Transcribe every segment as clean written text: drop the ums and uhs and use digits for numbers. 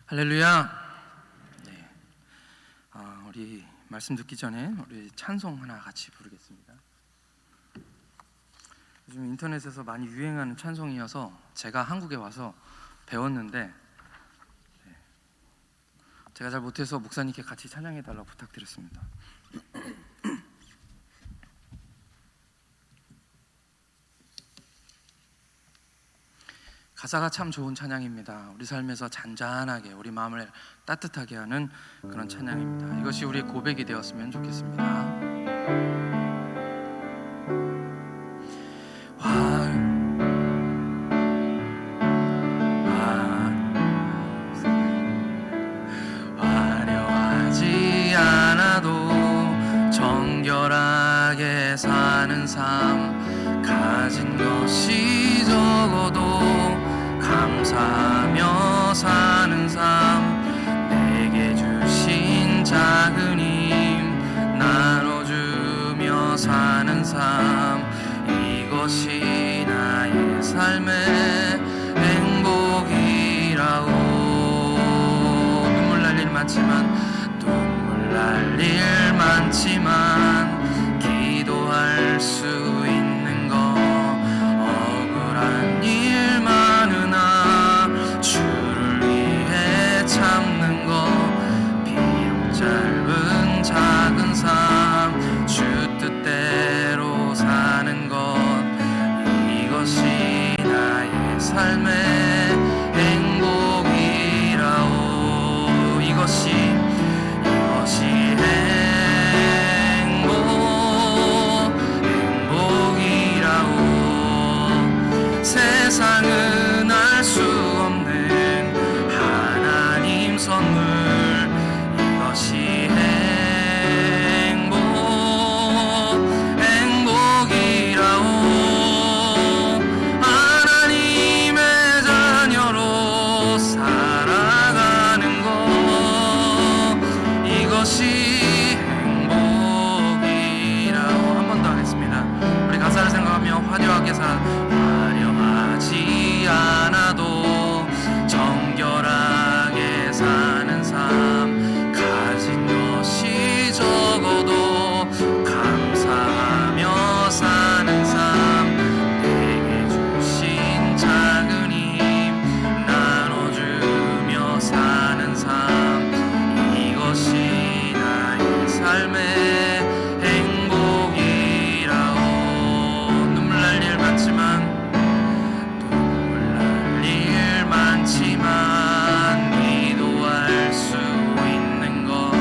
할렐루야. 네. 우리 말씀 듣기 전에 우리 찬송 하나 같이 부르겠습니다. 요즘 인터넷에서 많이 유행하는 찬송이어서 제가 한국에 와서 배웠는데 제가 잘 못해서 목사님께 같이 찬양해 달라고 부탁드렸습니다. 가사가 참 좋은 찬양입니다. 우리 삶에서 잔잔하게 우리 마음을 따뜻하게 하는 그런 찬양입니다. 이것이 우리의 고백이 되었으면 좋겠습니다. 화려하지 않아도 정결하게 사는 삶, 가진 것이 적어도 감사하며 사는 삶, 내게 주신 작은 힘 나눠주며 사는 삶, 이것이 나의 삶의 행복이라오. 눈물 날 일 많지만 기도할 수 있는 거, 억울한 일 많으나 주를 위해 참는 거, 비록 짧은 작은 삶 주 뜻대로 사는 것, 이것이 나의 삶의 행복이라오. 이것이 세상은 알 수 없는 하나님 선물, 이것이 행복이라오. 하나님의 자녀로 살아가는 것, 이것이 행복이라오. 한 번 더 하겠습니다. 우리 가사를 생각하며 화려하게 화려하지 않아도 정결하게 사는 삶, 가진 것이 적어도 감사하며 사는 삶, 내게 주신 작은 힘 나눠주며 사는 삶, 이것이 나의 삶의 행복이라오. 눈물 날 일 많지만 기도할 수 있는 것,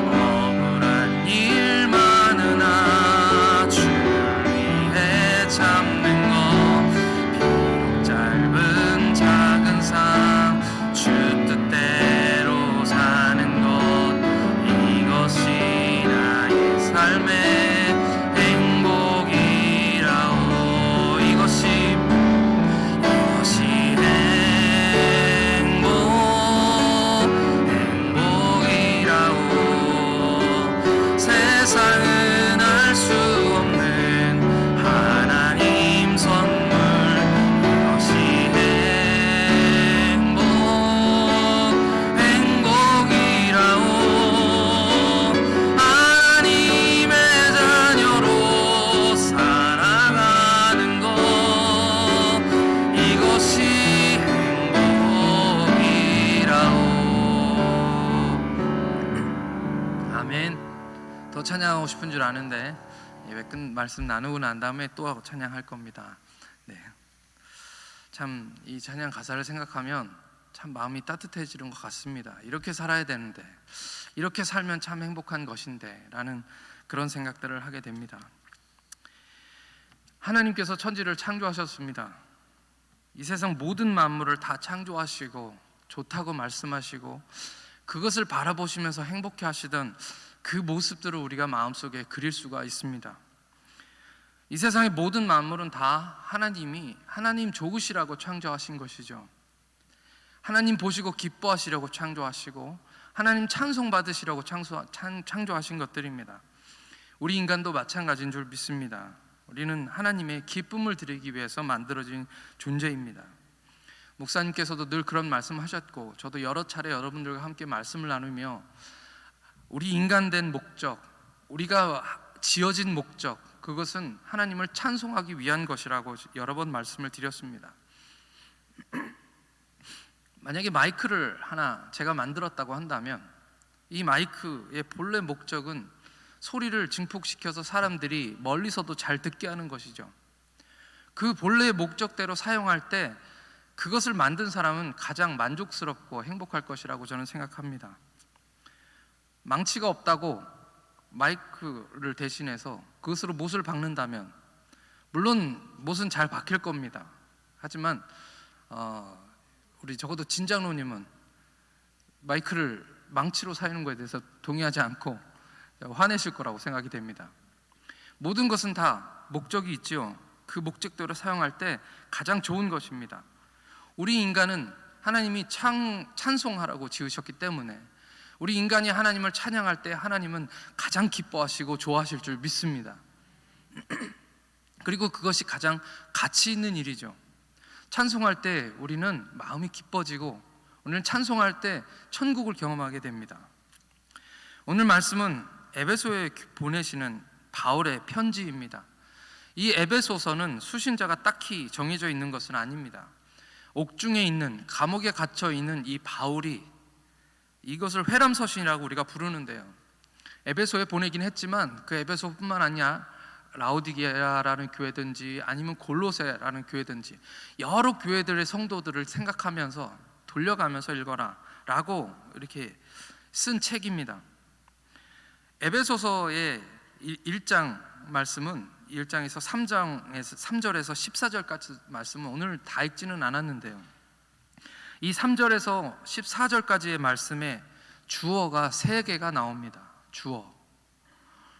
억울한 일 많으나 주를 위해 참는 것, 비록 짧은 작은 삶 주 뜻대로 사는 것, 이것이 나의 삶의 행복이라오. 이것이 세상은 알 수 없는 하나님 선물, 이것이 행복이라오. 하나님의 자녀로 살아가는 것, 이것이 행복이라오. 아멘. 더 찬양하고 싶은 줄 아는데 예배 말씀 나누고 난 다음에 또 찬양할 겁니다. 네. 참 이 찬양 가사를 생각하면 참 마음이 따뜻해지는 것 같습니다. 이렇게 살아야 되는데, 이렇게 살면 참 행복한 것인데 라는 그런 생각들을 하게 됩니다. 하나님께서 천지를 창조하셨습니다. 이 세상 모든 만물을 다 창조하시고 좋다고 말씀하시고 그것을 바라보시면서 행복해 하시던 그 모습들을 우리가 마음속에 그릴 수가 있습니다. 이 세상의 모든 만물은 다 하나님 좋으시라고 창조하신 것이죠. 하나님 보시고 기뻐하시려고 창조하시고 하나님 찬송 받으시려고 창조하신 것들입니다. 우리 인간도 마찬가지인 줄 믿습니다. 우리는 하나님의 기쁨을 드리기 위해서 만들어진 존재입니다. 목사님께서도 늘 그런 말씀하셨고 저도 여러 차례 여러분들과 함께 말씀을 나누며 우리 인간된 목적, 우리가 지어진 목적, 그것은 하나님을 찬송하기 위한 것이라고 여러 번 말씀을 드렸습니다. 만약에 마이크를 하나 제가 만들었다고 한다면 이 마이크의 본래 목적은 소리를 증폭시켜서 사람들이 멀리서도 잘 듣게 하는 것이죠. 그 본래의 목적대로 사용할 때 그것을 만든 사람은 가장 만족스럽고 행복할 것이라고 저는 생각합니다. 망치가 없다고 마이크를 대신해서 그것으로 못을 박는다면 물론 못은 잘 박힐 겁니다. 하지만 우리 적어도 진장로님은 마이크를 망치로 사용하는 것에 대해서 동의하지 않고 화내실 거라고 생각이 됩니다. 모든 것은 다 목적이 있지요. 그 목적대로 사용할 때 가장 좋은 것입니다. 우리 인간은 하나님이 찬송하라고 지으셨기 때문에 우리 인간이 하나님을 찬양할 때 하나님은 가장 기뻐하시고 좋아하실 줄 믿습니다. 그리고 그것이 가장 가치 있는 일이죠. 찬송할 때 우리는 마음이 기뻐지고 오늘 찬송할 때 천국을 경험하게 됩니다. 오늘 말씀은 에베소에 보내시는 바울의 편지입니다. 이 에베소서는 수신자가 딱히 정해져 있는 것은 아닙니다. 옥중에 있는, 감옥에 갇혀 있는 이 바울이 이것을 회람서신이라고 우리가 부르는데요, 에베소에 보내긴 했지만 그 에베소뿐만 아니라 라오디게아라는 교회든지 아니면 골로새라는 교회든지 여러 교회들의 성도들을 생각하면서 돌려가면서 읽어라 라고 이렇게 쓴 책입니다. 에베소서의 1장 말씀은 1장에서 3절에서 14절까지 말씀은 오늘 다 읽지는 않았는데요, 이 3절에서 14절까지의 말씀에 주어가 3개가 나옵니다. 주어,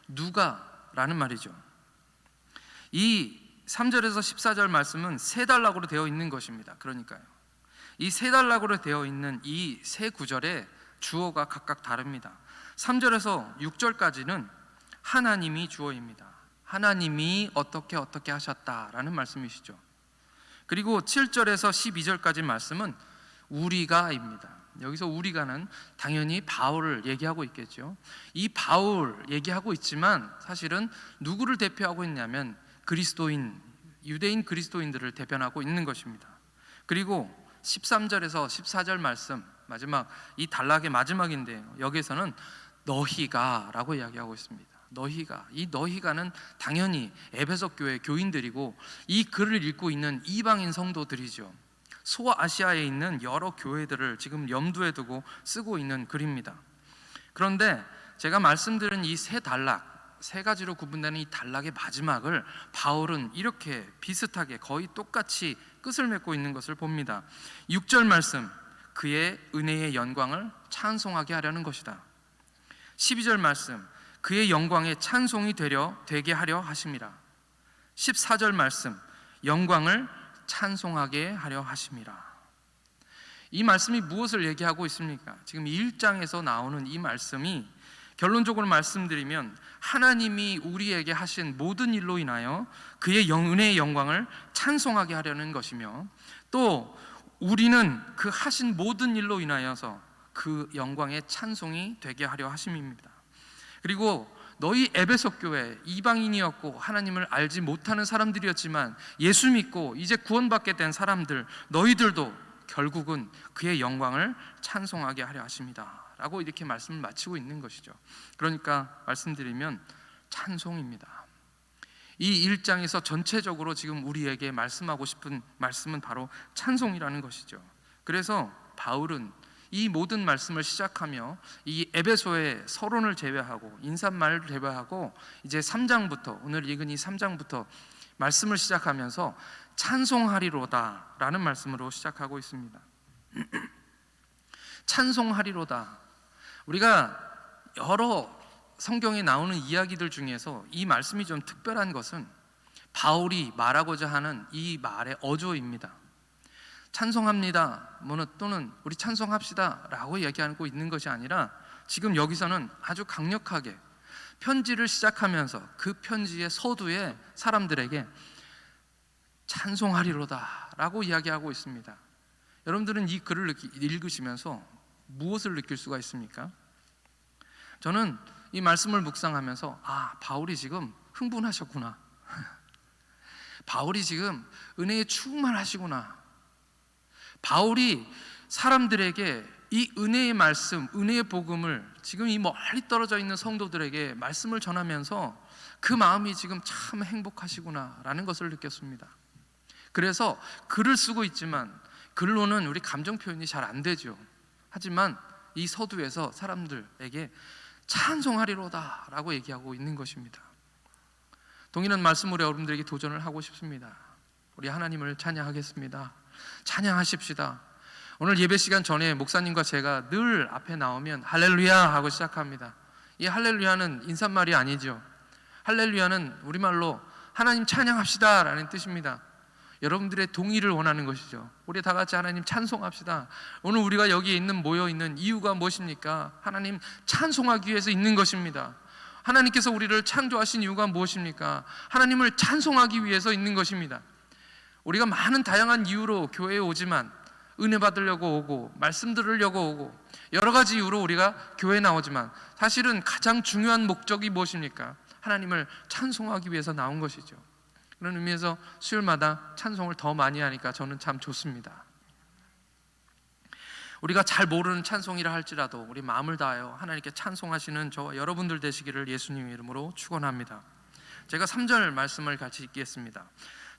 누가라는 말이죠. 이 3절에서 14절 말씀은 세 단락으로 되어 있는 것입니다. 그러니까요, 이 세 단락으로 되어 있는 이 세 구절에 주어가 각각 다릅니다. 3절에서 6절까지는 하나님이 주어입니다. 하나님이 어떻게 하셨다라는 말씀이시죠. 그리고 7절에서 12절까지 말씀은 우리가입니다. 여기서 우리가는 당연히 바울을 얘기하고 있겠죠. 이 바울 얘기하고 있지만 사실은 누구를 대표하고 있냐면 그리스도인, 유대인 그리스도인들을 대변하고 있는 것입니다. 그리고 13절에서 14절 말씀, 마지막 이 단락의 마지막인데요, 여기서는 너희가 라고 이야기하고 있습니다. 너희가, 이 너희가는 당연히 에베소 교회 교인들이고 이 글을 읽고 있는 이방인 성도들이죠. 소아시아에 있는 여러 교회들을 지금 염두에 두고 쓰고 있는 글입니다. 그런데 제가 말씀드린 이 세 단락, 세 가지로 구분되는 이 단락의 마지막을 바울은 이렇게 비슷하게 거의 똑같이 끝을 맺고 있는 것을 봅니다. 6절 말씀, 그의 은혜의 영광을 찬송하게 하려는 것이다. 12절 말씀, 그의 영광에 찬송이 되게 하려 하심이라. 14절 말씀, 영광을 찬송하게 하려 하심이라. 이 말씀이 무엇을 얘기하고 있습니까? 지금 1장에서 나오는 이 말씀이 결론적으로 말씀드리면 하나님이 우리에게 하신 모든 일로 인하여 그의 은혜의 영광을 찬송하게 하려는 것이며, 또 우리는 그 하신 모든 일로 인하여서 그 영광의 찬송이 되게 하려 하심입니다. 그리고 너희 에베소 교회 이방인이었고 하나님을 알지 못하는 사람들이었지만 예수 믿고 이제 구원받게 된 사람들, 너희들도 결국은 그의 영광을 찬송하게 하려 하십니다 라고 이렇게 말씀을 마치고 있는 것이죠. 그러니까 말씀드리면 찬송입니다. 이 1장에서 전체적으로 지금 우리에게 말씀하고 싶은 말씀은 바로 찬송이라는 것이죠. 그래서 바울은 이 모든 말씀을 시작하며 이 에베소의 서론을 제외하고 인사말을 제외하고 이제 3장부터, 오늘 읽은 이 3장부터 말씀을 시작하면서 찬송하리로다 라는 말씀으로 시작하고 있습니다. 찬송하리로다, 우리가 여러 성경에 나오는 이야기들 중에서 이 말씀이 좀 특별한 것은 바울이 말하고자 하는 이 말의 어조입니다. 찬송합니다 또는 우리 찬송합시다 라고 얘기하고 있는 것이 아니라 지금 여기서는 아주 강력하게 편지를 시작하면서 그 편지의 서두에 사람들에게 찬송하리로다 라고 이야기하고 있습니다. 여러분들은 이 글을 읽으시면서 무엇을 느낄 수가 있습니까? 저는 이 말씀을 묵상하면서 바울이 지금 흥분하셨구나. 바울이 지금 은혜에 충만하시구나. 바울이 사람들에게 이 은혜의 말씀, 은혜의 복음을 지금 이 멀리 떨어져 있는 성도들에게 말씀을 전하면서 그 마음이 지금 참 행복하시구나 라는 것을 느꼈습니다. 그래서 글을 쓰고 있지만 글로는 우리 감정 표현이 잘 안 되죠. 하지만 이 서두에서 사람들에게 찬송하리로다 라고 얘기하고 있는 것입니다. 동일한 말씀으로 여러분들에게 도전을 하고 싶습니다. 우리 하나님을 찬양하겠습니다. 찬양하십시다. 오늘 예배 시간 전에 목사님과 제가 늘 앞에 나오면 할렐루야 하고 시작합니다. 이 할렐루야는 인사말이 아니죠. 할렐루야는 우리말로 하나님 찬양합시다 라는 뜻입니다. 여러분들의 동의를 원하는 것이죠. 우리 다 같이 하나님 찬송합시다. 오늘 우리가 여기 모여 있는 이유가 무엇입니까? 하나님 찬송하기 위해서 있는 것입니다. 하나님께서 우리를 창조하신 이유가 무엇입니까? 하나님을 찬송하기 위해서 있는 것입니다. 우리가 많은 다양한 이유로 교회에 오지만 은혜 받으려고 오고 말씀 들으려고 오고 여러 가지 이유로 우리가 교회에 나오지만 사실은 가장 중요한 목적이 무엇입니까? 하나님을 찬송하기 위해서 나온 것이죠. 그런 의미에서 수요일마다 찬송을 더 많이 하니까 저는 참 좋습니다. 우리가 잘 모르는 찬송이라 할지라도 우리 마음을 다하여 하나님께 찬송하시는 저와 여러분들 되시기를 예수님 이름으로 축원합니다. 제가 3절 말씀을 같이 읽겠습니다.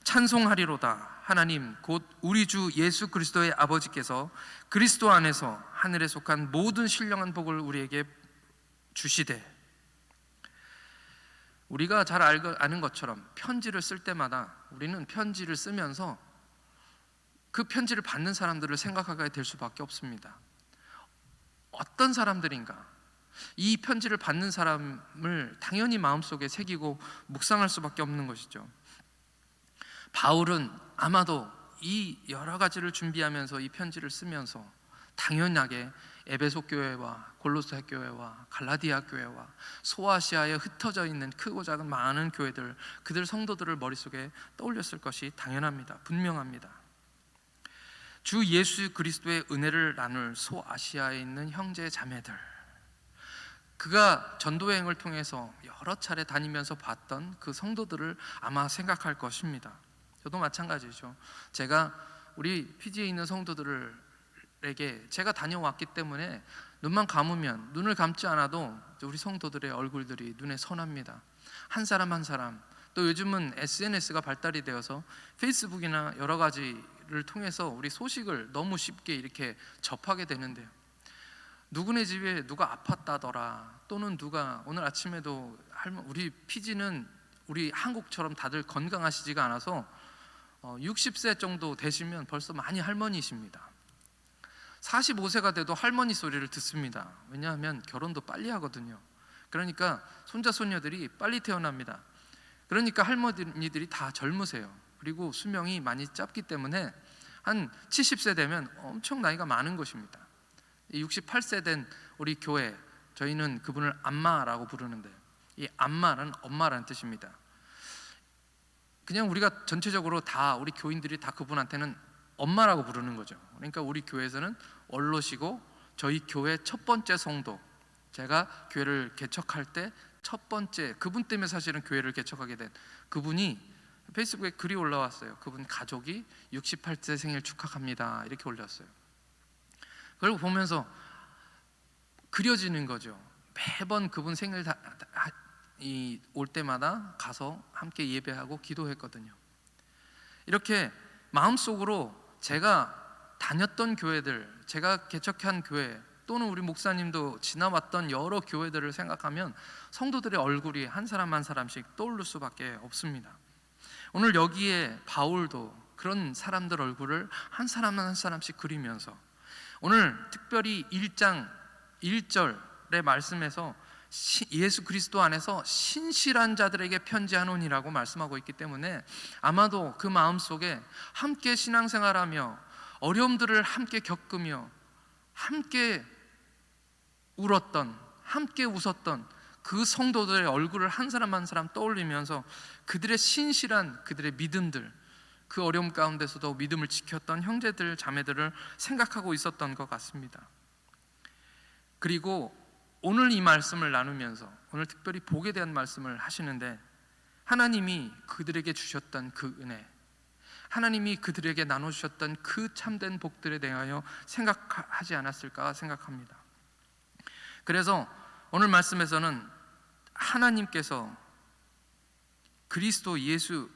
찬송하리로다. 하나님 곧 우리 주 예수 그리스도의 아버지께서 그리스도 안에서 하늘에 속한 모든 신령한 복을 우리에게 주시되. 우리가 잘 아는 것처럼 편지를 쓸 때마다 우리는 편지를 쓰면서 그 편지를 받는 사람들을 생각하게 될 수밖에 없습니다. 어떤 사람들인가? 이 편지를 받는 사람을 당연히 마음속에 새기고 묵상할 수밖에 없는 것이죠. 바울은 아마도 이 여러 가지를 준비하면서 이 편지를 쓰면서 당연하게 에베소 교회와 골로새 교회와 갈라디아 교회와 소아시아에 흩어져 있는 크고 작은 많은 교회들, 그들 성도들을 머릿속에 떠올렸을 것이 당연합니다. 분명합니다. 주 예수 그리스도의 은혜를 나눌 소아시아에 있는 형제 자매들, 그가 전도여행을 통해서 여러 차례 다니면서 봤던 그 성도들을 아마 생각할 것입니다. 저도 마찬가지죠. 제가 우리 피지에 있는 성도들에게 제가 다녀왔기 때문에 눈만 감으면, 눈을 감지 않아도 우리 성도들의 얼굴들이 눈에 선합니다. 한 사람 한 사람. 또 요즘은 SNS가 발달이 되어서 페이스북이나 여러 가지를 통해서 우리 소식을 너무 쉽게 이렇게 접하게 되는데요. 누구네 집에 누가 아팠다더라, 또는 누가 오늘 아침에도 우리 피지는 우리 한국처럼 다들 건강하시지가 않아서 60세 정도 되시면 벌써 많이 할머니십니다. 45세가 돼도 할머니 소리를 듣습니다. 왜냐하면 결혼도 빨리 하거든요. 그러니까 손자 손녀들이 빨리 태어납니다. 그러니까 할머니들이 다 젊으세요. 그리고 수명이 많이 짧기 때문에 한 70세 되면 엄청 나이가 많은 것입니다. 68세 된 우리 교회, 저희는 그분을 안마라고 부르는데, 이 안마는 엄마라는 뜻입니다. 그냥 우리가 전체적으로 다 우리 교인들이 다 그분한테는 엄마라고 부르는 거죠. 그러니까 우리 교회에서는 원로시고 저희 교회 첫 번째 성도, 제가 교회를 개척할 때 첫 번째, 그분 때문에 사실은 교회를 개척하게 된 그분이 페이스북에 글이 올라왔어요. 그분 가족이 68세 생일 축하합니다 이렇게 올렸어요. 그걸 보면서 그려지는 거죠. 매번 그분 생일 올 때마다 가서 함께 예배하고 기도했거든요. 이렇게 마음속으로 제가 다녔던 교회들, 제가 개척한 교회, 또는 우리 목사님도 지나왔던 여러 교회들을 생각하면 성도들의 얼굴이 한 사람 한 사람씩 떠오를 수밖에 없습니다. 오늘 여기에 바울도 그런 사람들 얼굴을 한 사람 한 사람씩 그리면서 오늘 특별히 1장 1절의 말씀에서 예수 그리스도 안에서 신실한 자들에게 편지하노니라고 말씀하고 있기 때문에 아마도 그 마음속에 함께 신앙생활하며 어려움들을 함께 겪으며 함께 울었던, 함께 웃었던 그 성도들의 얼굴을 한 사람 한 사람 떠올리면서 그들의 신실한 그들의 믿음들, 그 어려움 가운데서도 믿음을 지켰던 형제들 자매들을 생각하고 있었던 것 같습니다. 그리고 오늘 이 말씀을 나누면서 오늘 특별히 복에 대한 말씀을 하시는데, 하나님이 그들에게 주셨던 그 은혜, 하나님이 그들에게 나눠주셨던 그 참된 복들에 대하여 생각하지 않았을까 생각합니다. 그래서 오늘 말씀에서는 하나님께서 그리스도 예수,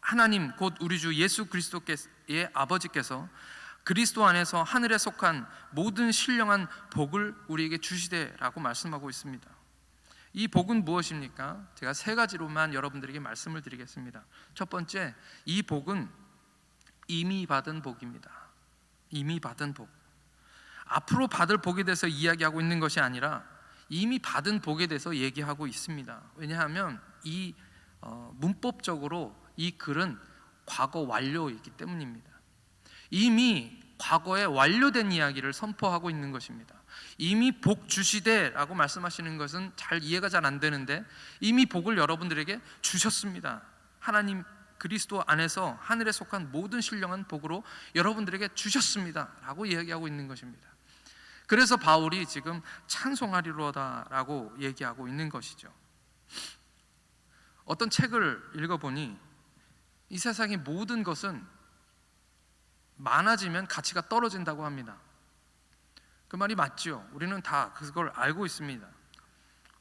하나님 곧 우리 주 예수 그리스도의 아버지께서 그리스도 안에서 하늘에 속한 모든 신령한 복을 우리에게 주시되라고 말씀하고 있습니다. 이 복은 무엇입니까? 제가 세 가지로만 여러분들에게 말씀을 드리겠습니다. 첫 번째, 이 복은 이미 받은 복입니다. 이미 받은 복. 앞으로 받을 복에 대해서 이야기하고 있는 것이 아니라 이미 받은 복에 대해서 얘기하고 있습니다. 왜냐하면 이 문법적으로 이 글은 과거 완료이기 때문입니다. 이미 과거에 완료된 이야기를 선포하고 있는 것입니다. 이미 복 주시되라고 말씀하시는 것은 잘 이해가 잘 안 되는데, 이미 복을 여러분들에게 주셨습니다. 하나님 그리스도 안에서 하늘에 속한 모든 신령한 복으로 여러분들에게 주셨습니다 라고 이야기하고 있는 것입니다. 그래서 바울이 지금 찬송하리로다라고 얘기하고 있는 것이죠. 어떤 책을 읽어보니 이 세상의 모든 것은 많아지면 가치가 떨어진다고 합니다. 그 말이 맞죠. 우리는 다 그걸 알고 있습니다.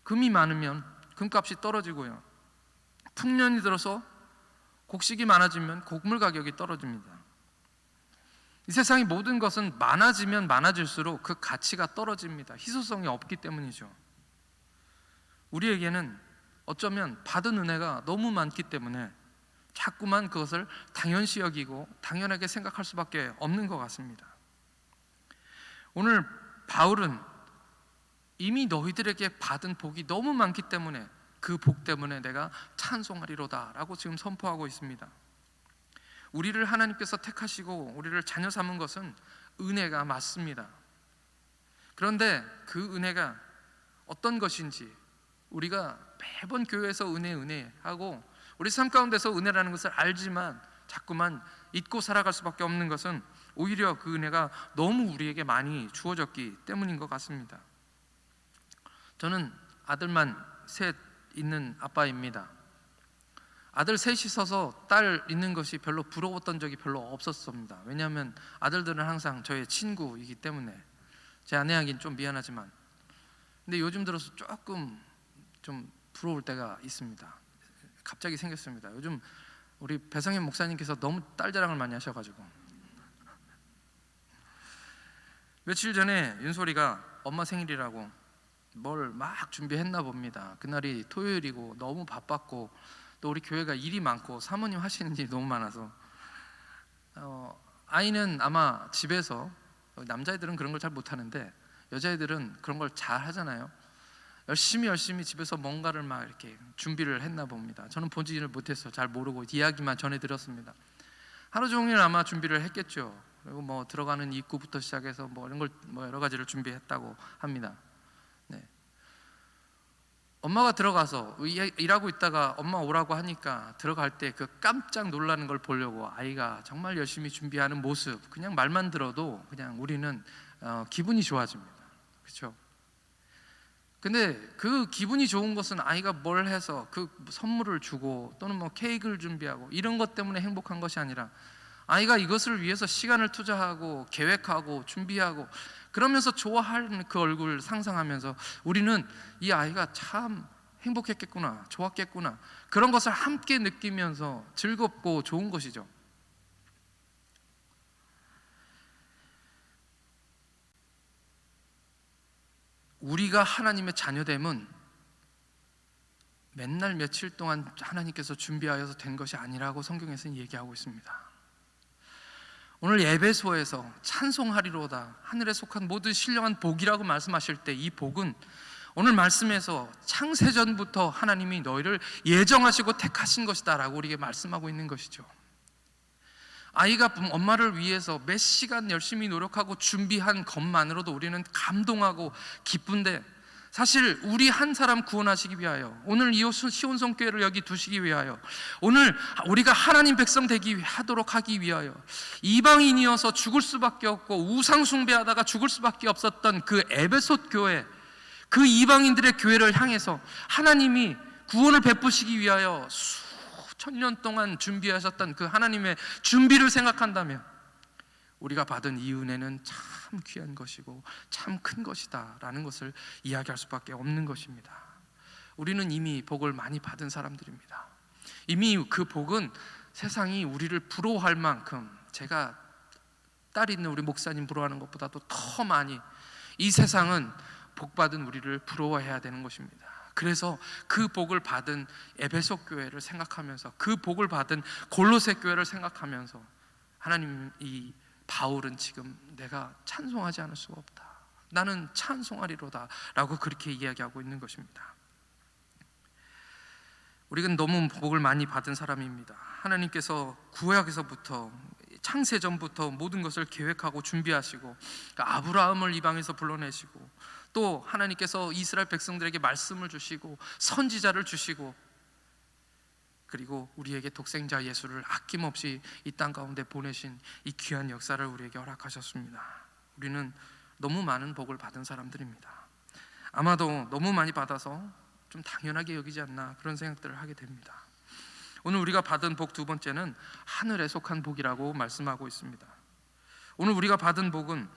금이 많으면 금값이 떨어지고요, 풍년이 들어서 곡식이 많아지면 곡물 가격이 떨어집니다. 이 세상의 모든 것은 많아지면 많아질수록 그 가치가 떨어집니다. 희소성이 없기 때문이죠. 우리에게는 어쩌면 받은 은혜가 너무 많기 때문에 자꾸만 그것을 당연시 여기고 당연하게 생각할 수밖에 없는 것 같습니다. 오늘 바울은 이미 너희들에게 받은 복이 너무 많기 때문에 그 복 때문에 내가 찬송하리로다 라고 지금 선포하고 있습니다. 우리를 하나님께서 택하시고 우리를 자녀 삼은 것은 은혜가 맞습니다. 그런데 그 은혜가 어떤 것인지, 우리가 매번 교회에서 은혜 하고 우리 삶 가운데서 은혜라는 것을 알지만 자꾸만 잊고 살아갈 수밖에 없는 것은 오히려 그 은혜가 너무 우리에게 많이 주어졌기 때문인 것 같습니다. 저는 아들만 셋 있는 아빠입니다. 아들 셋이 있어서 딸 있는 것이 별로 부러웠던 적이 별로 없었습니다. 왜냐하면 아들들은 항상 저의 친구이기 때문에. 제 아내에겐 좀 미안하지만, 근데 요즘 들어서 조금 좀 부러울 때가 있습니다. 갑자기 생겼습니다. 요즘 우리 배성현 목사님께서 너무 딸 자랑을 많이 하셔가지고. 며칠 전에 윤솔이가 엄마 생일이라고 뭘 막 준비했나 봅니다. 그날이 토요일이고 너무 바빴고 또 우리 교회가 일이 많고 사모님 하시는 일이 너무 많아서 아이는 아마 집에서, 남자애들은 그런 걸 잘 못하는데 여자애들은 그런 걸 잘 하잖아요. 열심히 집에서 뭔가를 막 이렇게 준비를 했나 봅니다. 저는 보지를 못해서 잘 모르고 이야기만 전해드렸습니다. 하루 종일 아마 준비를 했겠죠. 그리고 뭐 들어가는 입구부터 시작해서 뭐 이런 걸 뭐 여러 가지를 준비했다고 합니다. 네. 엄마가 들어가서 일하고 있다가 엄마 오라고 하니까 들어갈 때 그 깜짝 놀라는 걸 보려고 아이가 정말 열심히 준비하는 모습, 그냥 말만 들어도 그냥 우리는 기분이 좋아집니다. 그렇죠? 근데 그 기분이 좋은 것은 아이가 뭘 해서 그 선물을 주고 또는 뭐 케이크를 준비하고 이런 것 때문에 행복한 것이 아니라, 아이가 이것을 위해서 시간을 투자하고 계획하고 준비하고 그러면서 좋아하는 그 얼굴을 상상하면서 우리는 이 아이가 참 행복했겠구나, 좋았겠구나, 그런 것을 함께 느끼면서 즐겁고 좋은 것이죠. 우리가 하나님의 자녀됨은 맨날 며칠 동안 하나님께서 준비하여서 된 것이 아니라고 성경에서는 얘기하고 있습니다. 오늘 예배소에서 찬송하리로다, 하늘에 속한 모든 신령한 복이라고 말씀하실 때 이 복은 오늘 말씀에서 창세전부터 하나님이 너희를 예정하시고 택하신 것이다 라고 우리에게 말씀하고 있는 것이죠. 아이가 엄마를 위해서 몇 시간 열심히 노력하고 준비한 것만으로도 우리는 감동하고 기쁜데, 사실 우리 한 사람 구원하시기 위하여, 오늘 이 시온성교회를 여기 두시기 위하여, 오늘 우리가 하나님 백성 하도록 하기 위하여 이방인이어서 죽을 수밖에 없고 우상 숭배하다가 죽을 수밖에 없었던 그 에베소 교회, 그 이방인들의 교회를 향해서 하나님이 구원을 베푸시기 위하여 수천 년 동안 준비하셨던 그 하나님의 준비를 생각한다면 우리가 받은 이 은혜는 참 귀한 것이고 참 큰 것이다 라는 것을 이야기할 수밖에 없는 것입니다. 우리는 이미 복을 많이 받은 사람들입니다. 이미 그 복은 세상이 우리를 부러워할 만큼, 제가 딸 있는 우리 목사님 부러워하는 것보다도 더 많이 이 세상은 복받은 우리를 부러워해야 되는 것입니다. 그래서 그 복을 받은 에베소 교회를 생각하면서, 그 복을 받은 골로새 교회를 생각하면서 하나님, 이 바울은 지금 내가 찬송하지 않을 수가 없다, 나는 찬송하리로다 라고 그렇게 이야기하고 있는 것입니다. 우리는 너무 복을 많이 받은 사람입니다. 하나님께서 구약에서부터, 창세전부터 모든 것을 계획하고 준비하시고, 아브라함을 이방에서 불러내시고, 또 하나님께서 이스라엘 백성들에게 말씀을 주시고 선지자를 주시고, 그리고 우리에게 독생자 예수를 아낌없이 이 땅 가운데 보내신 이 귀한 역사를 우리에게 허락하셨습니다. 우리는 너무 많은 복을 받은 사람들입니다. 아마도 너무 많이 받아서 좀 당연하게 여기지 않나, 그런 생각들을 하게 됩니다. 오늘 우리가 받은 복 두 번째는 하늘에 속한 복이라고 말씀하고 있습니다. 오늘 우리가 받은 복은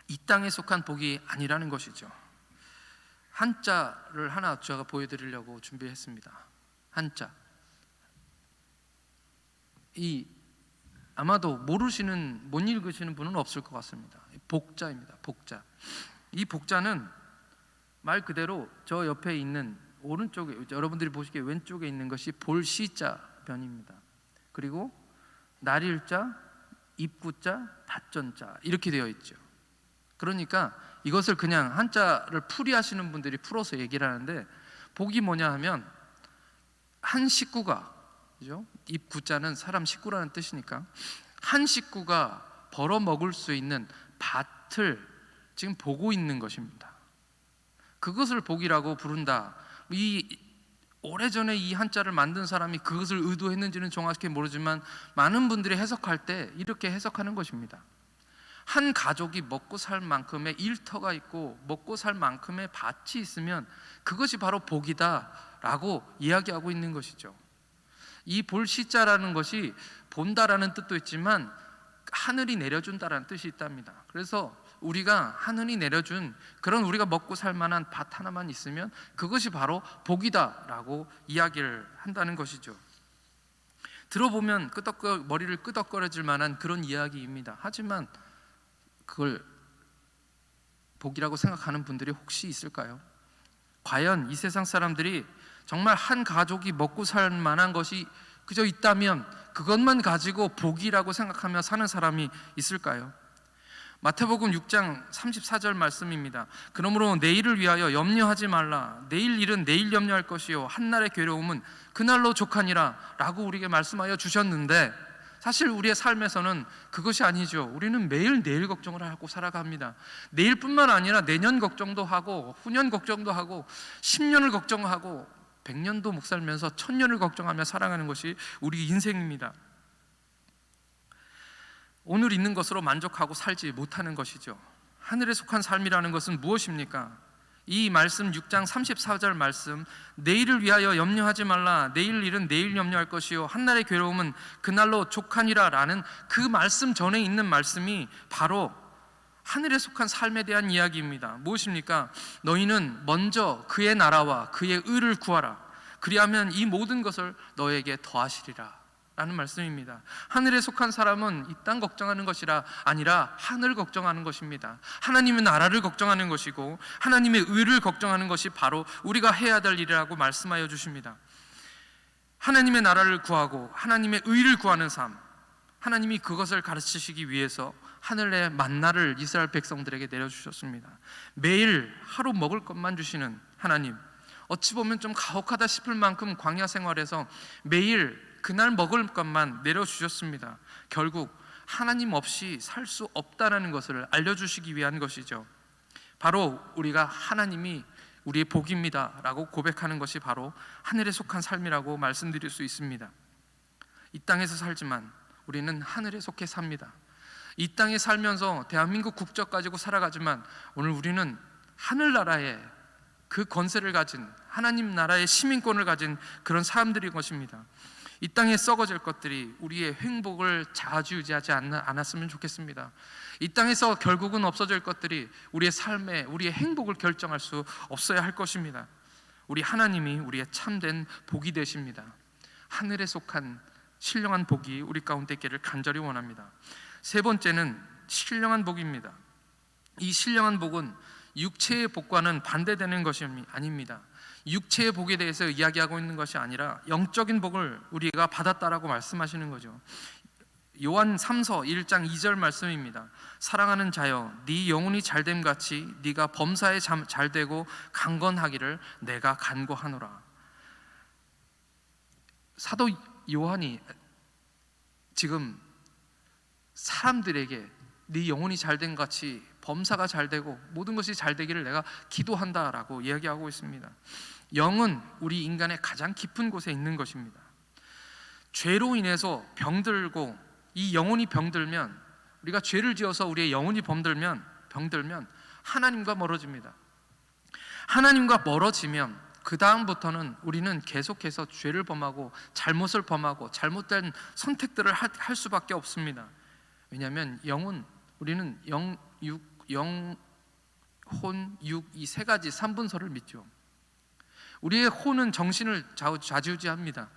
이 땅에 속한 복이 아니라는 것이죠. 한자를 하나 제가 보여드리려고 준비했습니다. 한자, 이 아마도 모르시는, 못 읽으시는 분은 없을 것 같습니다. 복자입니다. 복자. 이 복자는 말 그대로 저 옆에 있는 오른쪽에, 여러분들이 보시기에 왼쪽에 있는 것이 볼시자 변입니다. 그리고 날일자, 입구자, 닷전자 이렇게 되어 있죠. 그러니까 이것을 그냥 한자를 풀이하시는 분들이 풀어서 얘기를 하는데, 복이 뭐냐 하면 한 식구가, 그죠? 입구자는 사람 식구라는 뜻이니까 한 식구가 벌어먹을 수 있는 밭을 지금 보고 있는 것입니다. 그것을 복이라고 부른다. 이 오래전에 이 한자를 만든 사람이 그것을 의도했는지는 정확히 모르지만 많은 분들이 해석할 때 이렇게 해석하는 것입니다. 한 가족이 먹고 살 만큼의 일터가 있고 먹고 살 만큼의 밭이 있으면 그것이 바로 복이다 라고 이야기하고 있는 것이죠. 이 볼시자라는 것이 본다라는 뜻도 있지만 하늘이 내려준다라는 뜻이 있답니다. 그래서 우리가 하늘이 내려준 그런, 우리가 먹고 살 만한 밭 하나만 있으면 그것이 바로 복이다라고 이야기를 한다는 것이죠. 들어보면 머리를 끄덕거려질 만한 그런 이야기입니다. 하지만 그걸 복이라고 생각하는 분들이 혹시 있을까요? 과연 이 세상 사람들이 정말 한 가족이 먹고 살 만한 것이 그저 있다면 그것만 가지고 복이라고 생각하며 사는 사람이 있을까요? 마태복음 6장 34절 말씀입니다. 그러므로 내일을 위하여 염려하지 말라. 내일 일은 내일 염려할 것이요 한날의 괴로움은 그날로 족하니라 라고 우리에게 말씀하여 주셨는데, 사실 우리의 삶에서는 그것이 아니죠. 우리는 매일 내일 걱정을 하고 살아갑니다. 내일뿐만 아니라 내년 걱정도 하고 후년 걱정도 하고 10년을 걱정하고 100년도 못 살면서 1000년을 걱정하며 살아가는 것이 우리 인생입니다. 오늘 있는 것으로 만족하고 살지 못하는 것이죠. 하늘에 속한 삶이라는 것은 무엇입니까? 이 말씀 6장 34절 말씀, 내일을 위하여 염려하지 말라. 내일 일은 내일 염려할 것이요 한날의 괴로움은 그날로 족하니라 라는 그 말씀 전에 있는 말씀이 바로 하늘에 속한 삶에 대한 이야기입니다. 무엇입니까? 너희는 먼저 그의 나라와 그의 의를 구하라. 그리하면 이 모든 것을 너에게 더하시리라 라는 말씀입니다. 하늘에 속한 사람은 이 땅 걱정하는 것이라 아니라 하늘 걱정하는 것입니다. 하나님의 나라를 걱정하는 것이고 하나님의 의를 걱정하는 것이 바로 우리가 해야 될 일이라고 말씀하여 주십니다. 하나님의 나라를 구하고 하나님의 의를 구하는 삶, 하나님이 그것을 가르치시기 위해서 하늘의 만나를 이스라엘 백성들에게 내려주셨습니다. 매일 하루 먹을 것만 주시는 하나님, 어찌 보면 좀 가혹하다 싶을 만큼 광야 생활에서 매일 그날 먹을 것만 내려주셨습니다. 결국 하나님 없이 살 수 없다는 것을 알려주시기 위한 것이죠. 바로 우리가 하나님이 우리의 복입니다 라고 고백하는 것이 바로 하늘에 속한 삶이라고 말씀드릴 수 있습니다. 이 땅에서 살지만 우리는 하늘에 속해 삽니다. 이 땅에 살면서 대한민국 국적 가지고 살아가지만 오늘 우리는 하늘나라의 그 권세를 가진, 하나님 나라의 시민권을 가진 그런 사람들인 것입니다. 이 땅에 썩어질 것들이 우리의 행복을 좌지우지하지 않았으면 좋겠습니다. 이 땅에서 결국은 없어질 것들이 우리의 삶에, 우리의 행복을 결정할 수 없어야 할 것입니다. 우리 하나님이 우리의 참된 복이 되십니다. 하늘에 속한 신령한 복이 우리 가운데 있기를 간절히 원합니다. 세 번째는 신령한 복입니다. 이 신령한 복은 육체의 복과는 반대되는 것이 아닙니다. 육체의 복에 대해서 이야기하고 있는 것이 아니라 영적인 복을 우리가 받았다라고 말씀하시는 거죠. 요한 3서 1장 2절 말씀입니다. 사랑하는 자여, 네 영혼이 잘됨 같이 네가 범사에 잘되고 강건하기를 내가 간구하노라. 사도 요한이 지금 사람들에게 네 영혼이 잘된 같이 범사가 잘되고 모든 것이 잘되기를 내가 기도한다라고 이야기하고 있습니다. 영은 우리 인간의 가장 깊은 곳에 있는 것입니다. 죄로 인해서 병들고 이 영혼이 병들면, 우리가 죄를 지어서 우리의 영혼이 병들면 하나님과 멀어집니다. 하나님과 멀어지면 그 다음부터는 우리는 계속해서 죄를 범하고 잘못을 범하고 잘못된 선택들을 할 수밖에 없습니다. 왜냐하면 우리는 영, 혼, 육 이 세 가지 삼분서를 믿죠. 우리의 혼은 정신을 좌지우지합니다.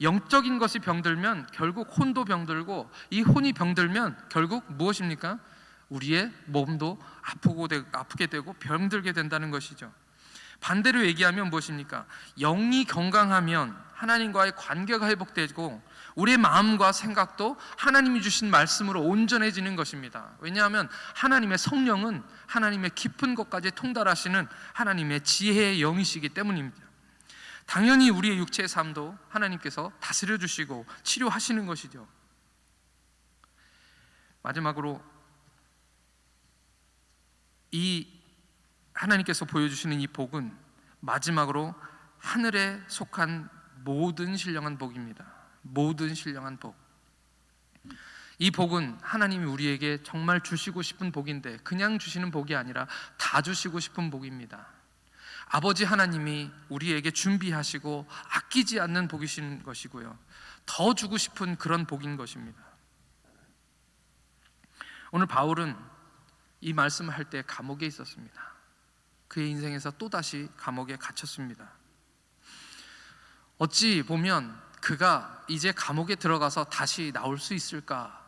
영적인 것이 병들면 결국 혼도 병들고, 이 혼이 병들면 결국 무엇입니까? 우리의 몸도 아프게 되고 병들게 된다는 것이죠. 반대로 얘기하면 무엇입니까? 영이 건강하면 하나님과의 관계가 회복되고 우리의 마음과 생각도 하나님이 주신 말씀으로 온전해지는 것입니다. 왜냐하면 하나님의 성령은 하나님의 깊은 것까지 통달하시는 하나님의 지혜의 영이시기 때문입니다. 당연히 우리의 육체의 삶도 하나님께서 다스려 주시고 치료하시는 것이죠. 마지막으로 이 하나님께서 보여주시는 이 복은 마지막으로 하늘에 속한 모든 신령한 복입니다. 모든 신령한 복. 이 복은 하나님이 우리에게 정말 주시고 싶은 복인데 그냥 주시는 복이 아니라 다 주시고 싶은 복입니다. 아버지 하나님이 우리에게 준비하시고 아끼지 않는 복이신 것이고요, 더 주고 싶은 그런 복인 것입니다. 오늘 바울은 이 말씀을 할 때 감옥에 있었습니다. 그의 인생에서 또다시 감옥에 갇혔습니다. 어찌 보면 그가 이제 감옥에 들어가서 다시 나올 수 있을까,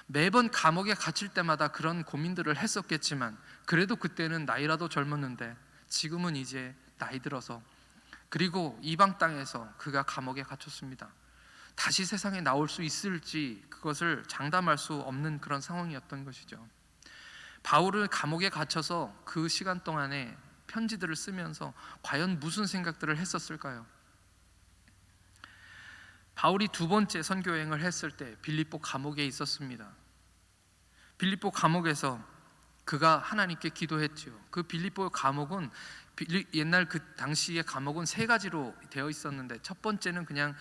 매번 감옥에 갇힐 때마다 그런 고민들을 했었겠지만 그래도 그때는 나이라도 젊었는데 지금은 이제 나이 들어서, 그리고 이방 땅에서 그가 감옥에 갇혔습니다. 다시 세상에 나올 수 있을지 그것을 장담할 수 없는 그런 상황이었던 것이죠. 바울은 감옥에 갇혀서 그 시간 동안에 편지들을 쓰면서 과연 무슨 생각들을 했었을까요? 바울이 두 번째 선교 여행을 했을 때 빌립보 감옥에 있었습니다. 빌립보 감옥에서 그가 하나님께 기도했지요. 그 빌립보 감옥은 옛날 그 당시의 감옥은 세 가지로 되어 있었는데, 첫 번째는 그냥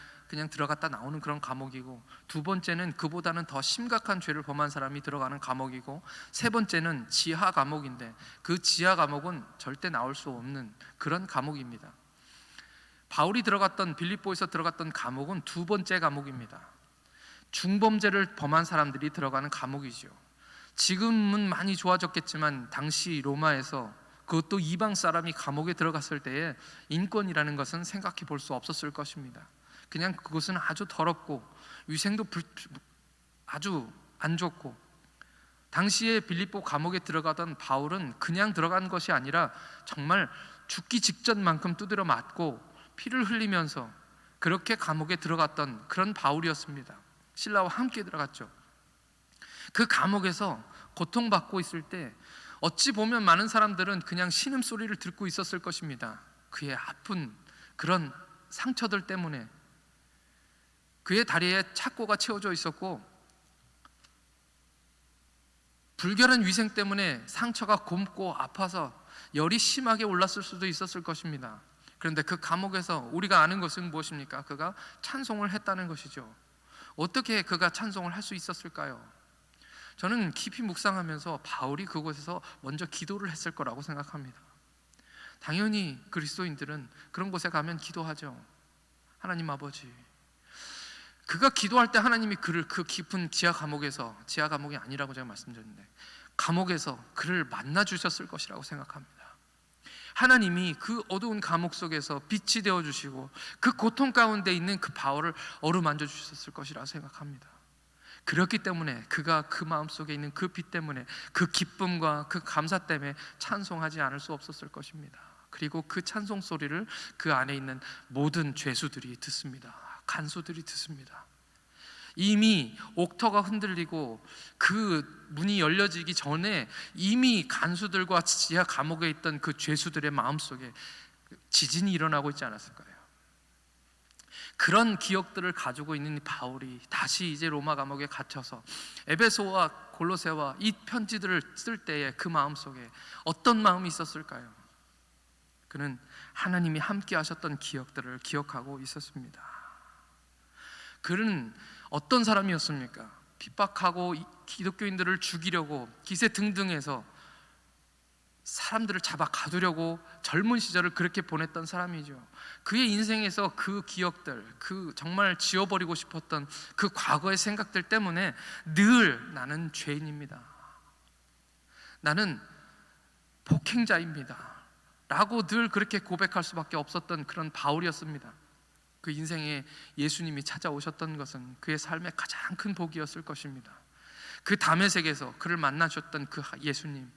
들어갔다 나오는 그런 감옥이고, 두 번째는 그보다는 더 심각한 죄를 범한 사람이 들어가는 감옥이고, 세 번째는 지하 감옥인데 그 지하 감옥은 절대 나올 수 없는 그런 감옥입니다. 바울이 빌립보에서 들어갔던 감옥은 두 번째 감옥입니다. 중범죄를 범한 사람들이 들어가는 감옥이죠. 지금은 많이 좋아졌겠지만 당시 로마에서, 그것도 이방 사람이 감옥에 들어갔을 때에 인권이라는 것은 생각해 볼 수 없었을 것입니다. 그냥 그것은 아주 더럽고 위생도 아주 안 좋고, 당시에 빌립보 감옥에 들어가던 바울은 그냥 들어간 것이 아니라 정말 죽기 직전만큼 두드려 맞고 피를 흘리면서 그렇게 감옥에 들어갔던 그런 바울이었습니다. 신라와 함께 들어갔죠. 그 감옥에서 고통받고 있을 때 어찌 보면 많은 사람들은 그냥 신음소리를 듣고 있었을 것입니다. 그의 아픈 그런 상처들 때문에 그의 다리에 착고가 채워져 있었고, 불결한 위생 때문에 상처가 곪고 아파서 열이 심하게 올랐을 수도 있었을 것입니다. 그런데 그 감옥에서 우리가 아는 것은 무엇입니까? 그가 찬송을 했다는 것이죠. 어떻게 그가 찬송을 할 수 있었을까요? 저는 깊이 묵상하면서 바울이 그곳에서 먼저 기도를 했을 거라고 생각합니다. 당연히 그리스도인들은 그런 곳에 가면 기도하죠. 하나님 아버지, 그가 기도할 때 하나님이 그를 그 깊은 지하 감옥이 아니라고 제가 말씀드렸는데 감옥에서 그를 만나 주셨을 것이라고 생각합니다. 하나님이 그 어두운 감옥 속에서 빛이 되어 주시고 그 고통 가운데 있는 그 바울을 어루만져 주셨을 것이라고 생각합니다. 그렇기 때문에 그가 그 마음속에 있는 그 빛 때문에, 그 기쁨과 그 감사 때문에 찬송하지 않을 수 없었을 것입니다. 그리고 그 찬송 소리를 그 안에 있는 모든 죄수들이 듣습니다. 간수들이 듣습니다. 이미 옥터가 흔들리고 그 문이 열려지기 전에 이미 간수들과 지하 감옥에 있던 그 죄수들의 마음속에 지진이 일어나고 있지 않았을까요? 그런 기억들을 가지고 있는 바울이 다시 이제 로마 감옥에 갇혀서 에베소와 골로새와 이 편지들을 쓸 때에 그 마음속에 어떤 마음이 있었을까요? 그는 하나님이 함께 하셨던 기억들을 기억하고 있었습니다. 그는 어떤 사람이었습니까? 핍박하고 기독교인들을 죽이려고 기세등등해서 사람들을 잡아 가두려고 젊은 시절을 그렇게 보냈던 사람이죠. 그의 인생에서 그 기억들, 그 정말 지워버리고 싶었던 그 과거의 생각들 때문에 늘 나는 죄인입니다, 나는 폭행자입니다 라고 늘 그렇게 고백할 수밖에 없었던 그런 바울이었습니다. 그 인생에 예수님이 찾아오셨던 것은 그의 삶의 가장 큰 복이었을 것입니다. 그 다메섹에서 그를 만나셨던 그 예수님,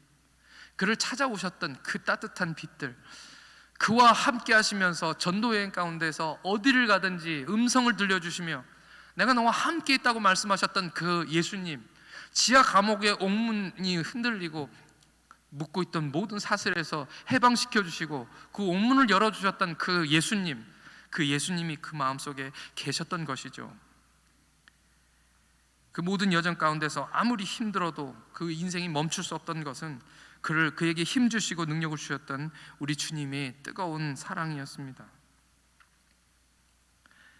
그를 찾아오셨던 그 따뜻한 빛들, 그와 함께 하시면서 전도여행 가운데서 어디를 가든지 음성을 들려주시며 내가 너와 함께 있다고 말씀하셨던 그 예수님, 지하 감옥의 옥문이 흔들리고 묶고 있던 모든 사슬에서 해방시켜 주시고 그 옥문을 열어주셨던 그 예수님, 그 예수님이 그 마음속에 계셨던 것이죠. 그 모든 여정 가운데서 아무리 힘들어도 그 인생이 멈출 수 없던 것은 그에게 힘 주시고 능력을 주셨던 우리 주님의 뜨거운 사랑이었습니다.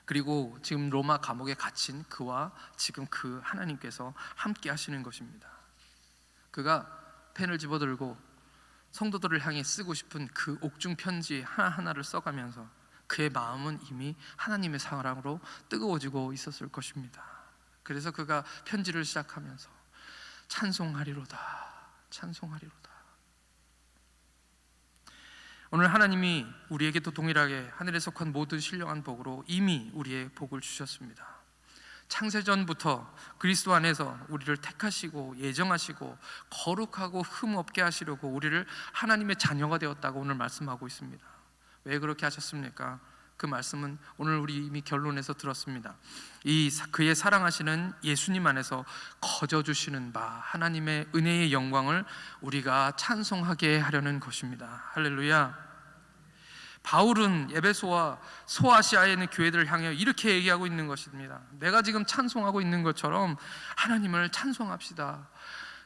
그리고 지금 로마 감옥에 갇힌 그와 지금 그 하나님께서 함께 하시는 것입니다. 그가 펜을 집어들고 성도들을 향해 쓰고 싶은 그 옥중 편지 하나하나를 써가면서 그의 마음은 이미 하나님의 사랑으로 뜨거워지고 있었을 것입니다. 그래서 그가 편지를 시작하면서 찬송하리로다, 찬송하리로다. 오늘 하나님이 우리에게도 동일하게 하늘에 속한 모든 신령한 복으로 이미 우리의 복을 주셨습니다. 창세전부터 그리스도 안에서 우리를 택하시고 예정하시고 거룩하고 흠 없게 하시려고 우리를 하나님의 자녀가 되었다고 오늘 말씀하고 있습니다. 왜 그렇게 하셨습니까? 그 말씀은 오늘 우리 이미 결론에서 들었습니다. 그의 사랑하시는 예수님 안에서 거저주시는 바 하나님의 은혜의 영광을 우리가 찬송하게 하려는 것입니다. 할렐루야. 바울은 에베소와 소아시아에 있는 교회들을 향해 이렇게 얘기하고 있는 것입니다. 내가 지금 찬송하고 있는 것처럼 하나님을 찬송합시다.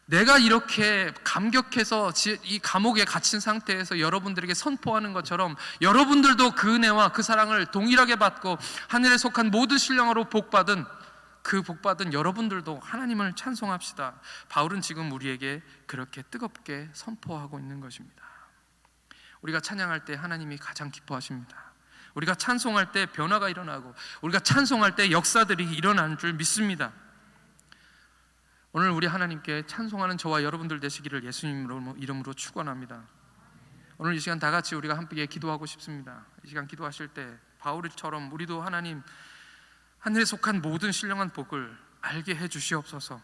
내가 이렇게 감격해서 이 감옥에 갇힌 상태에서 여러분들에게 선포하는 것처럼 여러분들도 그 은혜와 그 사랑을 동일하게 받고 하늘에 속한 모든 신령으로 복받은 그 복받은 여러분들도 하나님을 찬송합시다. 바울은 지금 우리에게 그렇게 뜨겁게 선포하고 있는 것입니다. 우리가 찬양할 때 하나님이 가장 기뻐하십니다. 우리가 찬송할 때 변화가 일어나고 우리가 찬송할 때 역사들이 일어나는 줄 믿습니다. 오늘 우리 하나님께 찬송하는 저와 여러분들 되시기를 예수님 이름으로 축원합니다. 오늘 이 시간 다 같이 우리가 함께 기도하고 싶습니다. 이 시간 기도하실 때 바울처럼 우리도 하나님 하늘에 속한 모든 신령한 복을 알게 해 주시옵소서.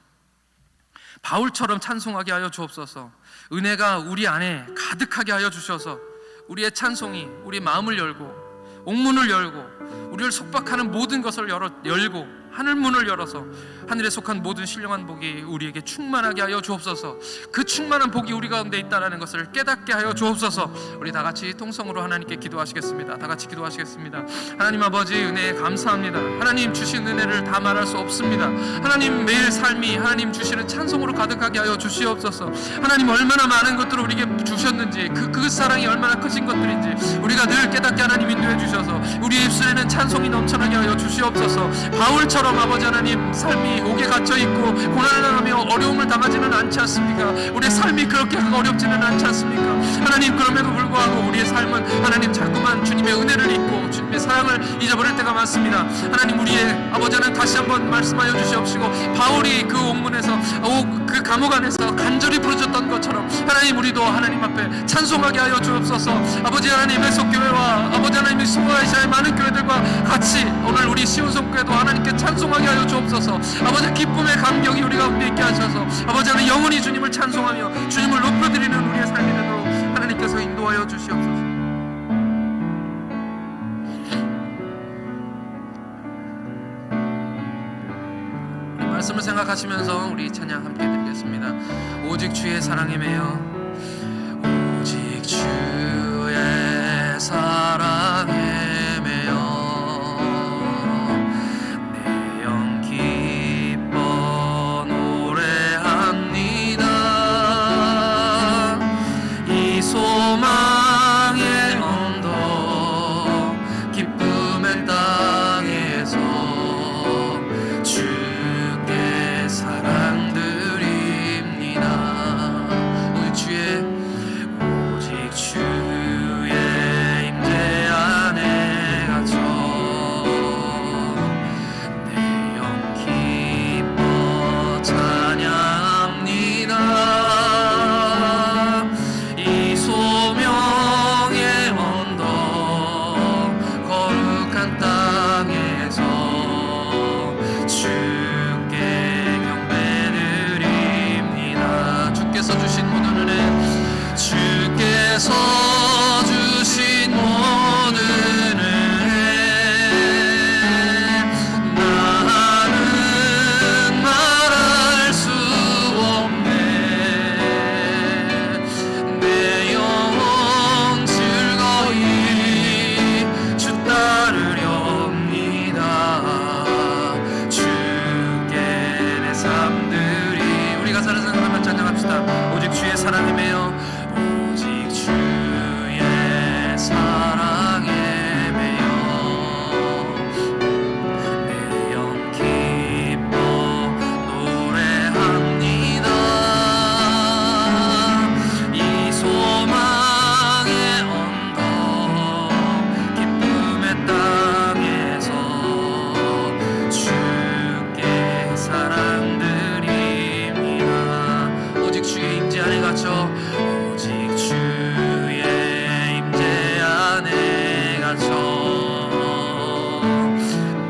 바울처럼 찬송하게 하여 주옵소서. 은혜가 우리 안에 가득하게 하여 주셔서 우리의 찬송이 우리 마음을 열고 옥문을 열고 우리를 속박하는 모든 것을 열고 하늘 문을 열어서 하늘에 속한 모든 신령한 복이 우리에게 충만하게 하여 주옵소서. 그 충만한 복이 우리 가운데 있다는 것을 깨닫게 하여 주옵소서. 우리 다 같이 통성으로 하나님께 기도하시겠습니다. 다 같이 기도하시겠습니다. 하나님 아버지, 은혜에 감사합니다. 하나님 주신 은혜를 다 말할 수 없습니다. 하나님 매일 삶이 하나님 주시는 찬송으로 가득하게 하여 주시옵소서. 하나님 얼마나 많은 것들을 우리에게 주셨는지, 그 사랑이 얼마나 크신 것들인지 우리가 늘 깨닫게 하나님 인도해 주셔서 우리 입술에는 찬송이 넘쳐나게 하여 주시옵소서. 바울처럼 아버지 하나님 삶이 옥에 갇혀있고 고난을 당하며 어려움을 당하지는 않지 않습니까? 우리의 삶이 그렇게 어렵지는 않지 않습니까? 하나님, 그럼에도 불구하고 우리의 삶은 하나님 자꾸만 주님의 은혜를 잊고 주님의 사랑을 잊어버릴 때가 많습니다. 하나님, 우리의 아버지 하나님 다시 한번 말씀하여 주시옵시고, 바울이 그 옥문에서 그 감옥 안에서 간절히 부르짖었던 것처럼 하나님, 우리도 하나님 앞에 찬송하게 하여 주옵소서. 아버지 하나님, 에속교회와 아버지 하나님의 수고하시는 많은 교회들과 같이 오늘 우리 시온성교회도 하나님께 찬송하게 하여 주옵소서. 아버지, 기쁨의 감격이 우리 가운데 있게 하셔서 아버지 하나님 영원히 주님을 찬송하며 주님을 높여드리는 우리의 삶이 되도록 하나님께서 인도하여 주시옵소서. 말씀을 생각하시면서 우리 찬양 함께 드리겠습니다. 오직 주의 사랑에 매여, 오직 주의 사랑에 매여 내 영 기뻐 노래합니다. 이 소망의 언덕 기쁨의 땅에서 주께 사랑 드립니다. 오직 주의 임재 안에 갇혀 내 영 기뻐 찬양합니다. 이 소명의 언덕 거룩한 땅에서 주께 경배드립니다. 주께서 주신 모든 은혜, 주께서 주신 모든 은혜, 나는 말할 수 없네. 내 영혼 즐거이 주 따르렵니다. 주께 내 삶들이, 우리가 사는 생각하며 찬양합시다. 오직 주의 사랑에 매여, 오직 주의 사랑에 매여 내 영 기뻐 노래합니다. 이 소망의 언덕 기쁨의 땅에서 주께 사랑 드립니다. 오직 주의 임재 안에 갇혀, 오직 주의 임재 안에 갇혀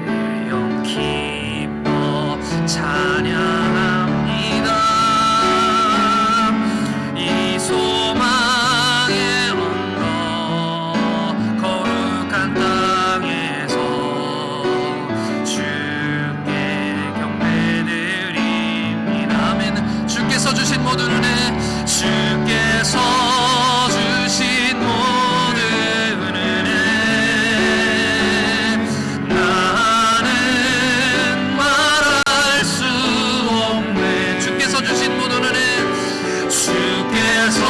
내 영 기뻐 찬양합니다. 이 소망의 언덕 거룩한 땅에서 주께 경배드립니다. 아멘. 주께서 주신 모든 은혜, 주께서 주신 모든 은혜, 나는 말할 수 없네. 주께서 주신 모든 은혜, 주께서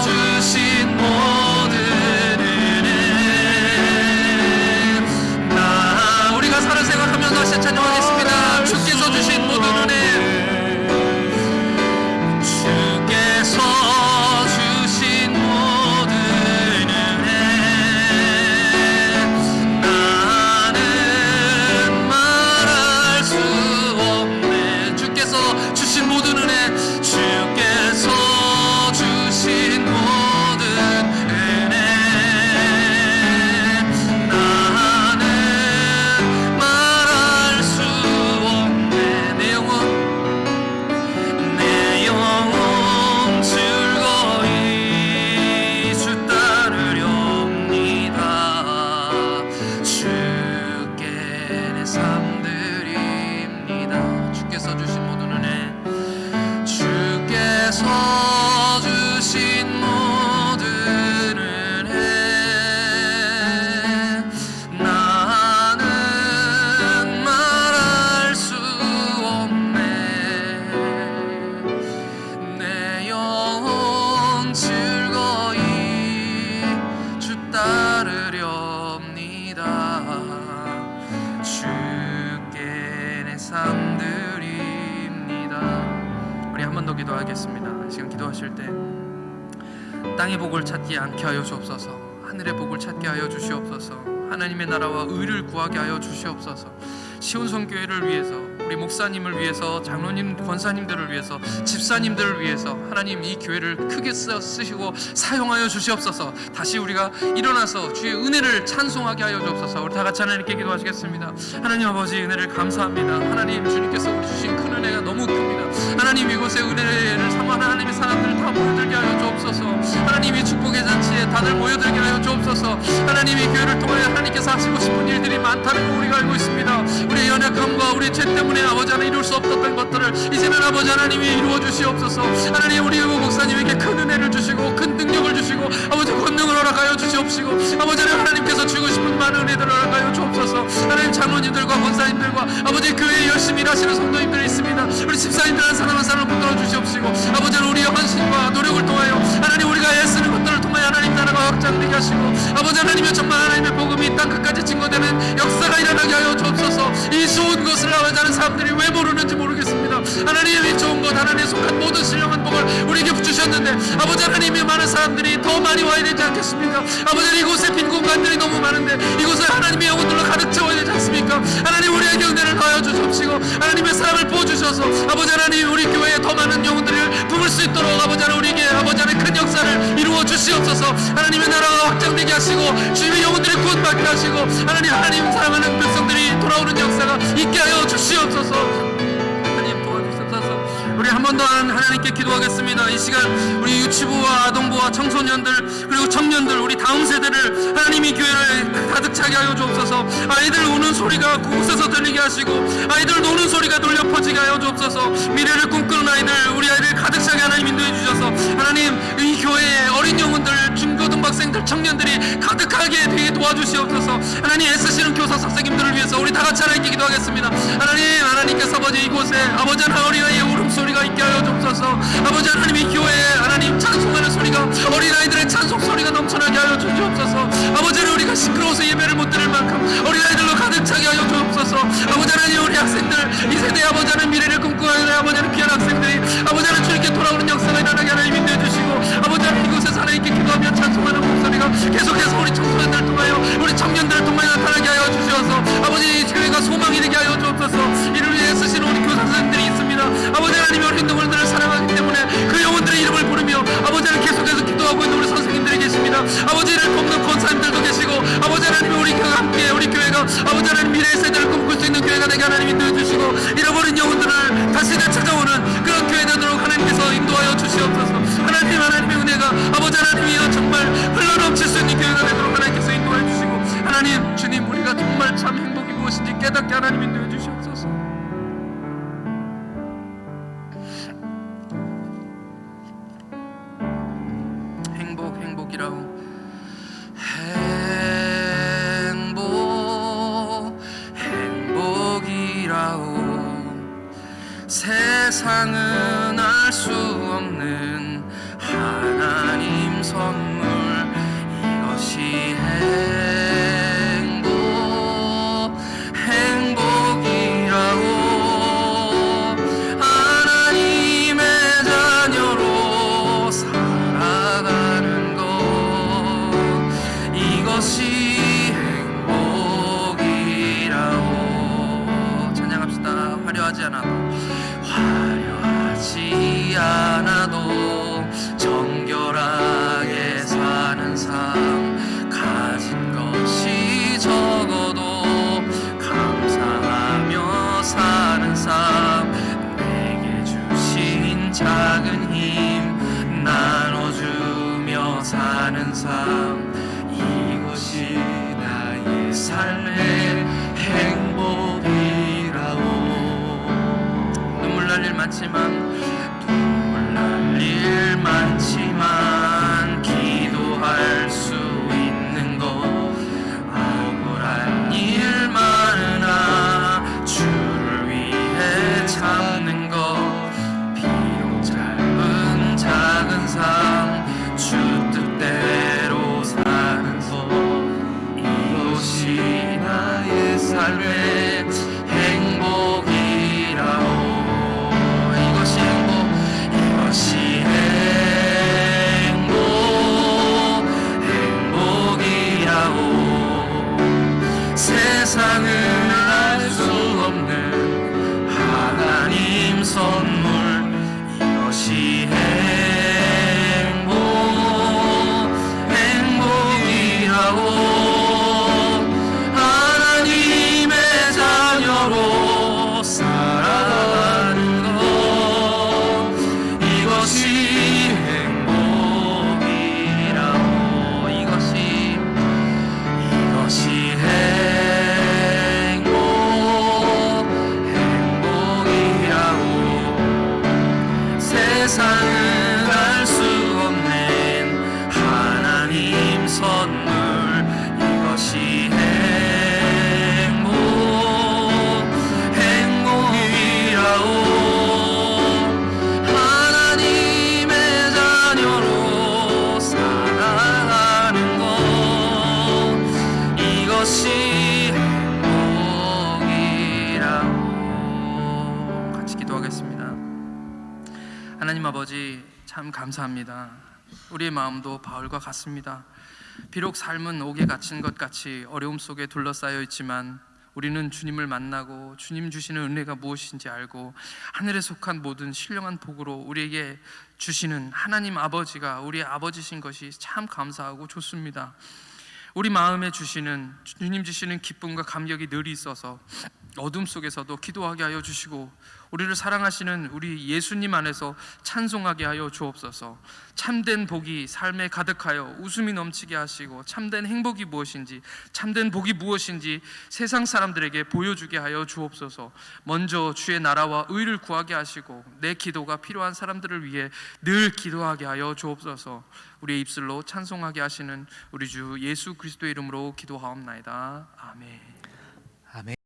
주신 모든 은혜, 우리가 사는 생각하면서 다시 찬양하겠습니다. 주께서 주신 모든 은혜, 주께서 주께서 주신 모든 은혜 나는 말할 수 없네. 내 영혼 즐거이 주 따르렵니다. 주께 내 삶 드립니다. 우리 한 번 더 기도하겠습니다. 지금 기도하실 때 땅의 복을 찾지 않게 하여 주옵소서. 하늘의 복을 찾게 하여 주시옵소서. 하나님의 나라와 의를 구하게 하여 주시옵소서. 시온성교회를 위해서, 우리 목사님을 위해서, 장로님, 권사님들을 위해서, 집사님들을 위해서 하나님 이 교회를 크게 쓰시고 사용하여 주시옵소서. 다시 우리가 일어나서 주의 은혜를 찬송하게 하여 주옵소서. 우리 다 같이 하나님께 기도하시겠습니다. 하나님 아버지, 은혜를 감사합니다. 하나님, 주님께서 우리 주신 큰 은혜가 너무 큽니다. 하나님, 이곳에 은혜를 삼아 하나님의 사람들을 다 모여들게 하여 주옵소서. 하나님, 이 축복의 잔치에 다들 모여들게 하여 주옵소서. 하나님, 이 교회를 통하여 하나님께서 하시고 싶은 일들이 많다는 거 우리가 알고 있습니다. 우리의 연약함과 우리의 죄 때문에 아버지 하나님 이룰 수 없었던 것들을 이제는 아버지 하나님이 이루어 주시옵소서. 하나님, 우리 목사님에게 큰 은혜를 주시고 큰 능력을 주시고 아버지 권능을 허락하여 주시옵시고 아버지 하나님께서 주고 싶은 많은 은혜들을 허락하여 주옵소서. 하나님, 장로님들과 권사님들과 아버지 교회에 열심히 일하시는 성도님들이 있습니다. 우리 집사님들 한 사람 한 사람을 붙들어 주시옵시고 아버지 우리의 헌신과 노력을 통하여 하나님 우리가 애쓰는 것들을 통하여 하나님 나라가 확장되게 하시고 아버지 하나님의 정말 하나님의 복음이 땅 끝까지 증거되는 역사가 일어나게 하여 주옵소서. 이 좋은 것을 아버지 하는 사람들이 왜 모르는지 모르겠습니다. 하나님의 좋은 것, 하나님의 속한 모든 신령한 복을 우리에게 주셨는데 아버지 하나님의 많은 사람들이 더 많이 와야 되지 않겠습니까? 아버지, 이곳에 빈 공간들이 너무 많은데 이곳을 하나님의 영혼들로 가득 채워야 되지 않습니까? 하나님, 우리에게 은혜를 더하여 주시옵시고 하나님의 사랑을 부어주셔서 아버지 하나님 우리 교회에 더 많은 영혼들을 부을 수 있도록 아버지 하나님 우리에게 아버지 하나님 큰 역사를 이루어 주시옵소서. 하나님의 나라가 확장되게 하시고 주님의 영혼들이 구원받게 하시고 하나님 사랑하는 백성들이 돌아오는 역사가 있게 하여 주시옵소서. 하나님 도와주시옵소서. 우리 한 번 더 하나님께 기도하겠습니다. 이 시간 우리 유치부와 아동부와 청소년들 그리고 청년들 우리 다음 세대를 하나님이 교회를 가득 차게 하여 주옵소서. 아이들 우는 소리가 곳곳에서 들리게 하시고 아이들 노는 소리가 돌려 퍼지게 하여 주옵소서. 미래를 꿈꾸는 아이들, 우리 아이들 가득 차게 하나님 인도해 주셔서 하나님 이 교회에 어린 영혼들, 중고등학생들, 청년들이 가득하게 되게 도와주시옵소서. 하나님, 애쓰시는 교사 선생님들을 위해서 우리 다 같이 하나님께 기도하겠습니다. 하나님께서 아버지 이곳에 아버지 하나님 어린아이의 울음소리가 있게 하여 주옵소서. 아버지 하나님 이 교회에 하나님 찬송하는 소리가 어린아이들의 찬송 소리가 넘쳐나게 하여 주옵소서. 아버지 하나님 우리가 시끄러워서 예배를 못 드릴 만큼 어린아이들로 가득 차게 하여 주옵소서. 아버지 하나님 우리 학생들 이 세대 아버지 하나님 미래를 꿈꾸는 아버지 하나님 귀한 학생들이 아버지 하나님 주님께 돌아오는 역사가 일어나게 하나님 인도해 주시고 아버지 하나님 이곳에서 하나님께 기도하며 찬송하는 목소리가 계속해서 우리 청소년들을 통하여 우리 청년들을 통하여 나타나게 하여 주셔서 아버지 이 교회가 소망이 되게 하여 주옵소서. 이를 위해 쓰시는 우리 교사 선생님들이 있습니다. 아버지 하나님 어린 영혼들을 사랑하기 때문에 그 영혼들의 이름을 부르며 아버지 하나님 계속해서 기도하고 있는 우리 선생님들이 계십니다. 아버지를 돕는 권사님들도 계시고 아버지 하나님 우리 교회가 함께 우리 교회가 아버지 하나님 미래의 세대를 꿈꿀 수 있는 교회가 되게 하나님 인도해 주시고 잃어버린 영혼들을 다시 되찾아오는 그런 교회 되도록 하나님께서 인도하여 주시옵소서. 하나님의 은혜가 아버지 하나님이여 정말 흘러넘칠 수 있는 교회가 되도록 하나님께서 인도해 주시고 하나님 주님 우리가 정말 참 행복이 무엇인지 깨닫게 하나님 인도해 주시옵소서. 행복이라고 행복이라고 세상은 알 수 없는 하나님 선물 이것이 행복이라고 하나님의 자녀로 살아가는 것 이것이 행복이라고 찬양합시다. 화려하지 않아도 정결하게 사는 삶 가진 것이 적어도 감사하며 사는 삶 내게 주신 작은 힘 나눠주며 사는 삶 이것이 나의 삶의 행복이라고 눈물 날 일 많지만 눈물 날 일 아버지 참 감사합니다. 우리의 마음도 바울과 같습니다. 비록 삶은 옥에 갇힌 것 같이 어려움 속에 둘러싸여 있지만 우리는 주님을 만나고 주님 주시는 은혜가 무엇인지 알고 하늘에 속한 모든 신령한 복으로 우리에게 주시는 하나님 아버지가 우리의 아버지신 것이 참 감사하고 좋습니다. 우리 마음에 주시는 주님 주시는 기쁨과 감격이 늘 있어서 어둠 속에서도 기도하게 하여 주시고 우리를 사랑하시는 우리 예수님 안에서 찬송하게 하여 주옵소서. 참된 복이 삶에 가득하여 웃음이 넘치게 하시고 참된 행복이 무엇인지 참된 복이 무엇인지 세상 사람들에게 보여주게 하여 주옵소서. 먼저 주의 나라와 의를 구하게 하시고 내 기도가 필요한 사람들을 위해 늘 기도하게 하여 주옵소서. 우리의 입술로 찬송하게 하시는 우리 주 예수 그리스도의 이름으로 기도하옵나이다. 아멘. 아멘.